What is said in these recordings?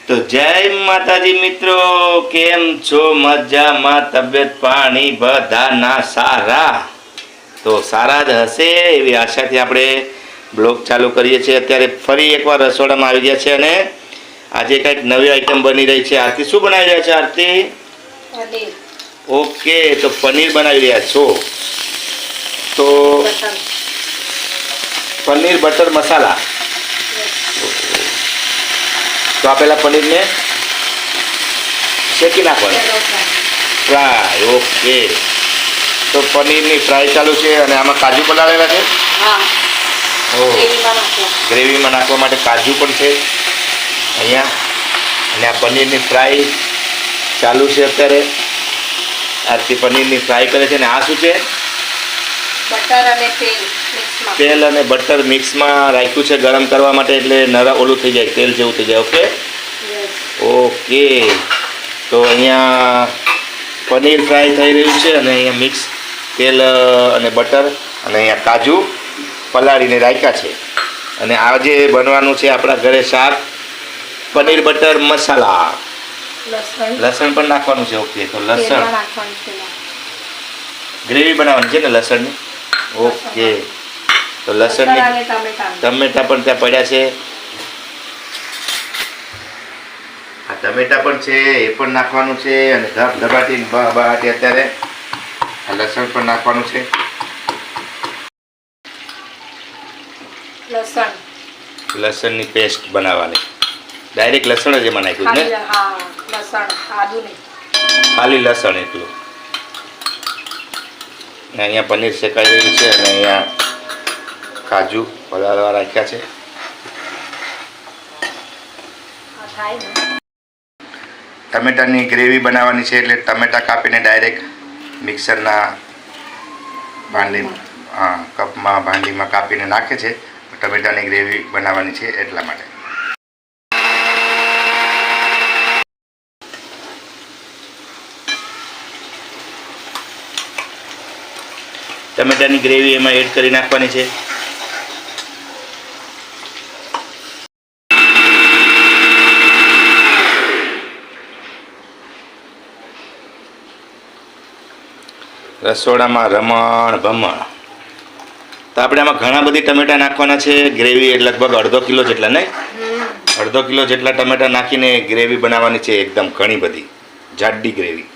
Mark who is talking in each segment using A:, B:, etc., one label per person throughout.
A: તો જય માતાજી મિત્રો, કેમ છો? મજામાં? તબિયત પાણી બધાના સારા? તો સારા જ હશે એવી આશાથી આપણે બ્લોગ ચાલુ કરીએ છીએ। અત્યારે ફરી એકવાર રસોડામાં આવી ગયા છે અને આજે કંઈક નવી આઈટમ બની રહી છે। આરતી શું બનાવી રહ્યા છે? આરતી
B: પનીર।
A: ઓકે, તો પનીર બનાવી રહ્યા છો। તો પનીર બટર મસાલા। તો આ પહેલા પનીરને શેકી નાખવાનું, ફ્રાય। ઓકે, તો પનીરની ફ્રાય ચાલુ છે અને આમાં કાજુ પલાળેલા છે। ઓ, ગ્રેવીમાં નાખવા માટે કાજુ પણ છે અહીંયા। અને આ પનીરની ફ્રાય ચાલુ છે અત્યારે। આરતી પનીરની ફ્રાય કરે છે અને આ શું છે?
B: બટર અને તેલ મિક્સમાં।
A: તેલ અને બટર મિક્સમાં રાખ્યું છે ગરમ કરવા માટે, એટલે નરમ ઓલું થઈ જાય, તેલ જેવું થઈ જાય। ઓકે ઓકે, તો અહીંયા પનીર ફ્રાય થઈ રહ્યું છે અને અહીંયા મિક્સ તેલ અને બટર અને અહીંયા કાજુ પલાળીને રાખ્યા છે। અને આજે બનવાનું છે આપણા ઘરે શાક પનીર બટર મસાલા। લસણ પણ નાખવાનું છે। ઓકે, તો લસણ ગ્રેવી બનાવવાની છે ને લસણની? ઓકે, તો લસણની ટમેટા પણ ત્યાં પડ્યા છે। આ ટમેટા પણ છે, એ પણ નાખવાનું છે અને ધબાટી અત્યારે આ લસણ પણ નાખવાનું છે। લસણની પેસ્ટ બનાવવાની, ડાયરેક્ટ લસણ જ એમાં નાખ્યું ને? ખાલી લસણ એટલું। અહીંયા પનીર શેકાઈ રહ્યું છે અને અહીંયા કાજુ પલાળવા રાખ્યા છે। ટમેટાની ગ્રેવી બનાવવાની છે, એટલે ટમેટા કાપીને ડાયરેક્ટ મિક્સરના કપમાં ભાંડીમાં કાપીને નાખે છે। ટમેટાની ગ્રેવી બનાવવાની છે એટલા માટે। ટમેટાની ગ્રેવી એમાં એડ કરી નાખવાની છે। રસોડામાં રમણ ભમણ। તો આપણે આમાં ઘણા બધી ટમેટા નાખવાના છે। ગ્રેવી લગભગ અડધો કિલો જેટલા, નહીં? અડધો કિલો જેટલા ટમેટા નાખીને ગ્રેવી બનાવવાની છે, એકદમ ઘણી બધી જાડી ગ્રેવી।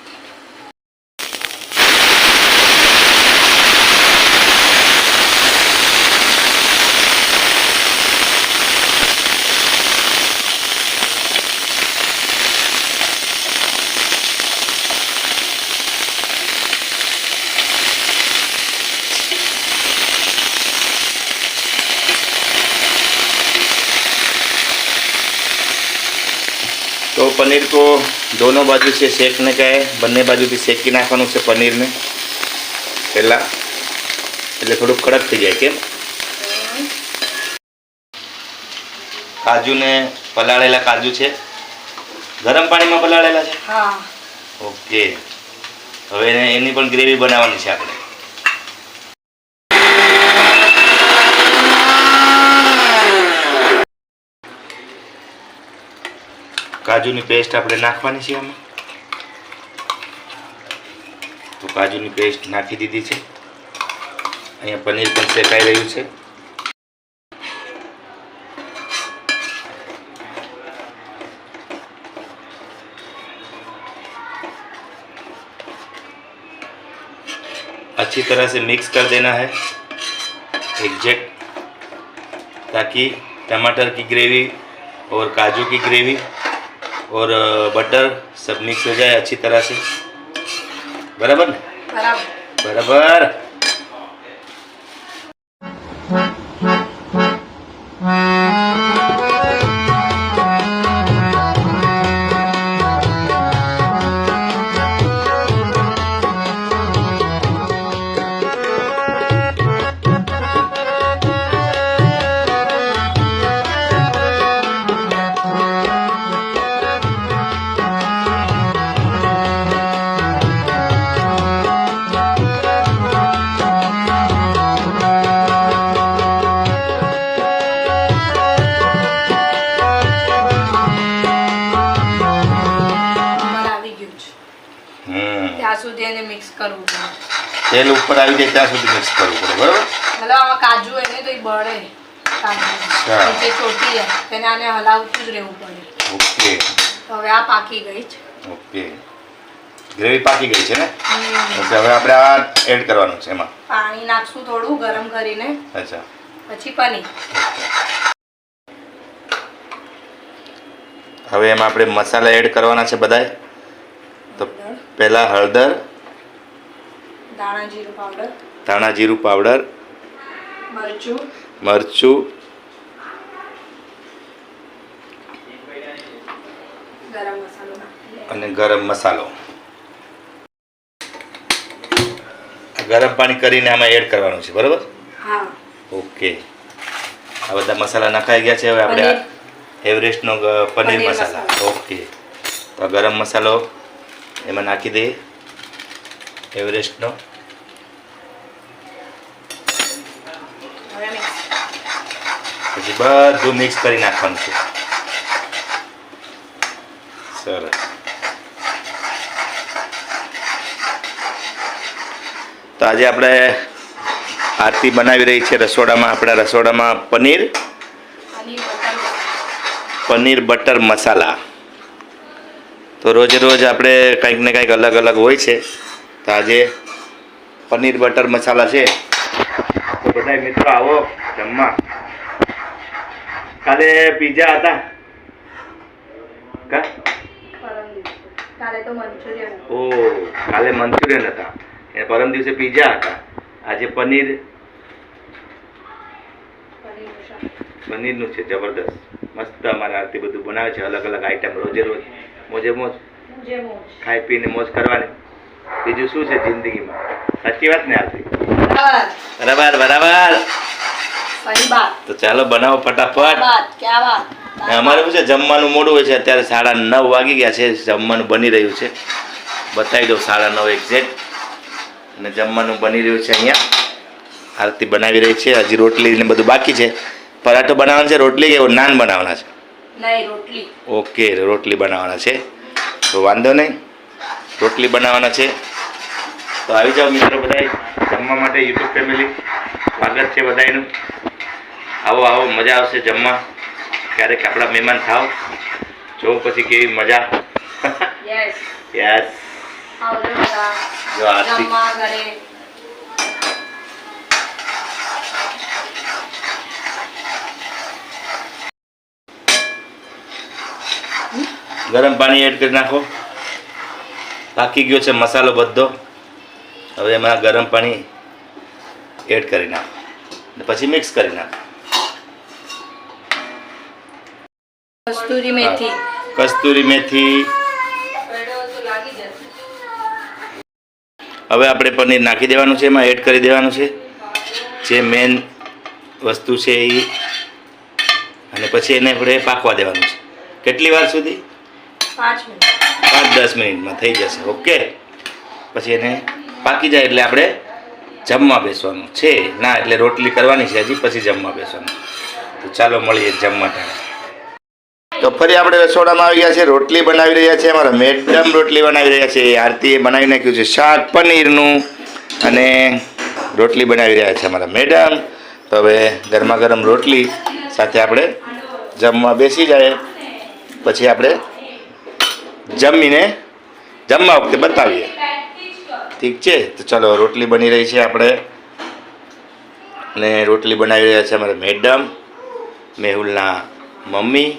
A: तो पनीर को दोनों बाजू से सेकने का है, બંને બાજુથી શેકી નાખવાનું છે પનીરને પહેલાં, એટલે થોડું કડક થઈ જાય। કેમ? કાજુને પલાળેલા કાજુ છે, ગરમ પાણીમાં પલાળેલા છે? ઓકે, હવે એની પણ ગ્રેવી બનાવવાની છે આપણે। કાજુની પેસ્ટ આપણે નાખવાની છે આમાં। તો કાજુની પેસ્ટ નાખી દીધી છે। અહીંયા પનીર પણ શેકાઈ રહ્યું છે। अच्छी तरह से मिक्स कर देना है एग्जैक्ट, ताकि टमाटर की ग्रेवी और काजू की ग्रेवी और बटर सब मिक्स हो जाए अच्छी तरह से। बराबर ना? बराबर।
B: સુધી એને મિક્સ કરવું પડે.
A: તેલ ઉપર આવી જાય ત્યાં સુધી મિક્સ કરવું પડે, બરાબર?
B: મતલબ આમાં કાજુ હોય ને તો એ બળે કાજુ
A: હા.
B: નીચે ચોટી જાય તેને આને હલાવતું જ રહેવું પડે.
A: ઓકે
B: તો હવે આ પાકી ગઈ છે.
A: ઓકે, ગ્રેવી પાકી ગઈ છે ને?
B: હમ.
A: ઓકે, હવે આપણે આ એડ કરવાનું છે એમાં.
B: પાણી નાખશું થોડું ગરમ કરીને,
A: અચ્છા,
B: પછી પનીર.
A: હવે એમાં આપણે મસાલા એડ કરવાના છે બધાય. તો પહેલાં હળદર,
B: ધાણા જીરું પાવડર,
A: ધાણા જીરું પાવડર,
B: મરચું,
A: મરચું,
B: ગરમ મસાલો નાખીએ.
A: અને ગરમ મસાલો. ગરમ પાણી કરીને આમાં એડ કરવાનું છે, બરાબર?
B: હા.
A: ઓકે, આ બધા મસાલા નખાઈ ગયા છે. હવે આપણે
B: પનીર.
A: એવરેસ્ટનો પનીર મસાલા.
B: મસાલો.
A: ઓકે, તો આ ગરમ મસાલો એમાં નાખી દઈએ, એવરેસ્ટનો.
B: હવે મિક્સ.
A: પછી બધું મિક્સ કરી નાખવાનું છે. સરસ. તો આજે આપણે આરતી બનાવી રહી છે રસોડામાં, આપણા રસોડામાં પનીર બટર મસાલા. તો રોજે રોજ આપણે કંઈક ને કંઈક અલગ અલગ હોય છે. તો આજે પનીર બટર મસાલા છે. તો બધા મિત્રો આવો જમવા. કાલે પીઝા હતા કા?
B: કાલે તો મંચુરિયન.
A: ઓ, કાલે મંચુરિયન હતા, એ પરમ દિવસે પીઝા હતા. આજે પનીરનું છે. જબરદસ્ત, મસ્ત. અમારે આરતી બધું બનાવે છે, અલગ અલગ આઈટમ રોજે રોજ. મોજે મોજ ખાઈ પીને મોજ કરવાની. બીજું શું છે જિંદગીમાં? સાચી વાત ને આરતી? બરાબર બરાબર.
B: સહી બાત.
A: તો ચાલો બનાવો ફટાફટ.
B: બાત ક્યા વાત.
A: ને અમારે શું છે, જમવાનું મોડું હોય છે. અત્યારે 9:30 વાગી ગયા છે. જમવાનું બની રહ્યું છે. બતાવી દઉં 9:30 એક્ઝેક્ટ. અને જમવાનું બની રહ્યું છે. અહીંયા આરતી બનાવી રહી છે. હજી રોટલી ને બધું બાકી છે. પરાઠો બનાવવાનો છે, રોટલી કે નાન બનાવવાના છે?
B: નહીં, રોટલી.
A: ઓકે, રોટલી બનાવવાના છે. તો વાંધો નહીં, રોટલી બનાવવાના છે. તો આવી જાઓ મિત્રો બધાય જમવા માટે. યુટ્યુબ ફેમિલી સ્વાગત છે બધાયનું. આવો આવો, મજા આવશે જમવા. ક્યારેક આપણા મહેમાન થાવ, જો પછી કેવી મજા.
B: યસ.
A: યસ.
B: આવજો બધા.
A: જો આરતી
B: જમવા ઘરે.
A: ગરમ પાણી એડ કરી નાખો. પાકી ગયો છે મસાલો બધો. હવે એમાં ગરમ પાણી એડ કરી નાખો ને પછી મિક્સ કરી નાખો.
B: કસ્તુરી મેથી.
A: કસ્તુરી મેથી. હવે આપણે પનીર નાખી દેવાનું છે, એમાં એડ કરી દેવાનું છે. જે મેન વસ્તુ છે એ. અને પછી એને આપણે પાકવા દેવાનું છે. કેટલી વાર સુધી?
B: 5 મિનિટ.
A: 5-10 મિનિટમાં થઈ જશે. ઓકે, પછી એને પાકી જાય એટલે આપણે જમવા બેસવાનું છે. ના, એટલે રોટલી કરવાની છે હજી, પછી જમવા બેસવાનું. તો ચાલો મળીએ જમવા ટાઈમે. તો ફરી આપણે રસોડામાં આવી ગયા છે. રોટલી બનાવી રહ્યા છે અમારા મેડમ. રોટલી બનાવી રહ્યા છે. આરતીએ બનાવી નાખ્યું છે શાક પનીરનું, અને રોટલી બનાવી રહ્યા છે અમારા મેડમ. તો હવે ગરમા ગરમ રોટલી સાથે આપણે જમવા બેસી જાય. પછી આપણે જમીને જમવા વખતે બતાવીએ. ઠીક છે? તો ચાલો, રોટલી બની રહી છે આપણે, અને રોટલી બનાવી રહ્યા છે અમારા મેડમ, મેહુલના મમ્મી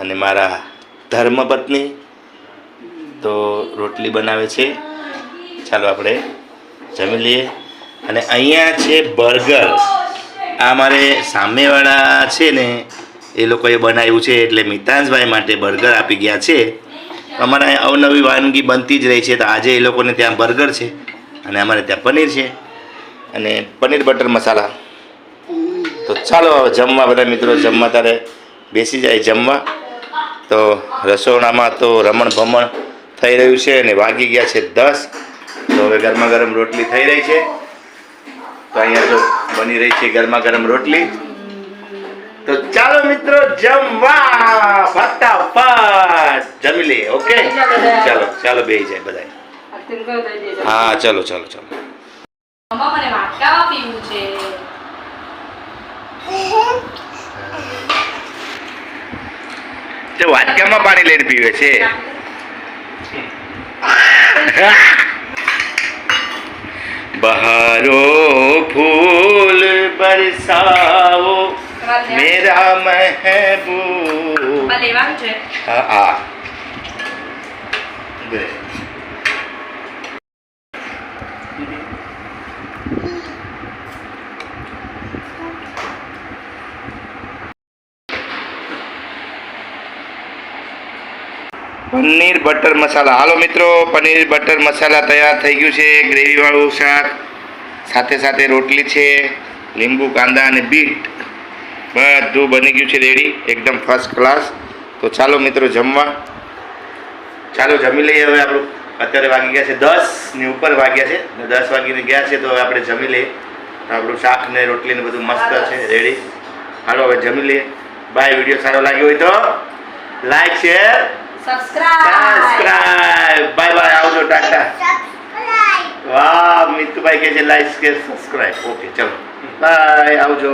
A: અને મારા ધર્મપત્ની. તો રોટલી બનાવે છે. ચાલો આપણે જમી લઈએ. અને અહીંયા છે બર્ગર. આ મારે સામેવાળા છે ને, એ લોકોએ બનાવ્યું છે, એટલે મિતાંશભાઈ માટે બર્ગર આપી ગયા છે. અમારે અહીંયા અવનવી વાનગી બનતી જ રહી છે. તો આજે એ લોકોને ત્યાં બર્ગર છે અને અમારે ત્યાં પનીર છે અને પનીર બટર મસાલા. તો ચાલો હવે જમવા. બધા મિત્રો જમવા તારે બેસી જાય જમવા. તો રસોડામાં તો રમણ ભમણ થઈ રહ્યું છે અને વાગી ગયા છે 10. તો હવે ગરમા ગરમ રોટલી થઈ રહી છે. તો અહીંયા તો બની રહી છે ગરમા ગરમ રોટલી. તો ચાલો મિત્રો જમવા ફટાફટ જમી લઈએ. ઓકે, ચાલો ચાલો બેસી જાય બધા.
B: તિનકો દઈ દેજો.
A: હા ચલો ચલો ચલો
B: મમ્મા મને વાટકામાં પીવું છે.
A: તે વાટકામાં પાણી લઈને પીવે છે બહારો ફૂલ બરસાવો મેરા મહેબૂબ
B: મમ્મા લેવાનું છે.
A: હા હા બે. પનીર બટર મસાલા. હાલો મિત્રો, પનીર બટર મસાલા તૈયાર થઈ ગયું છે. ગ્રેવીવાળું શાક, સાથે સાથે રોટલી છે, લીંબુ કાંદા અને બીટ બધું બની ગયું છે રેડી, એકદમ ફર્સ્ટ ક્લાસ. તો ચાલો મિત્રો જમવા, ચાલો જમી લઈએ હવે. આપણું અત્યારે વાગી ગયા છે 10 ની ઉપર વાગ્યા છે, 10 વાગીને ગયા છે. તો હવે આપણે જમી લઈએ. તો આપણું શાક ને રોટલી ને બધું મસ્ત છે રેડી. હાલો હવે જમી લઈએ. બાય. વિડીયો સારો લાગ્યો હોય તો like share subscribe. Bye bye. આવજો. ટાટા. વાહ, મિતુભાઈ કહે છે લાઈક શેર સબસ્ક્રાઇબ. ઓકે ચલો બાય. આવજો.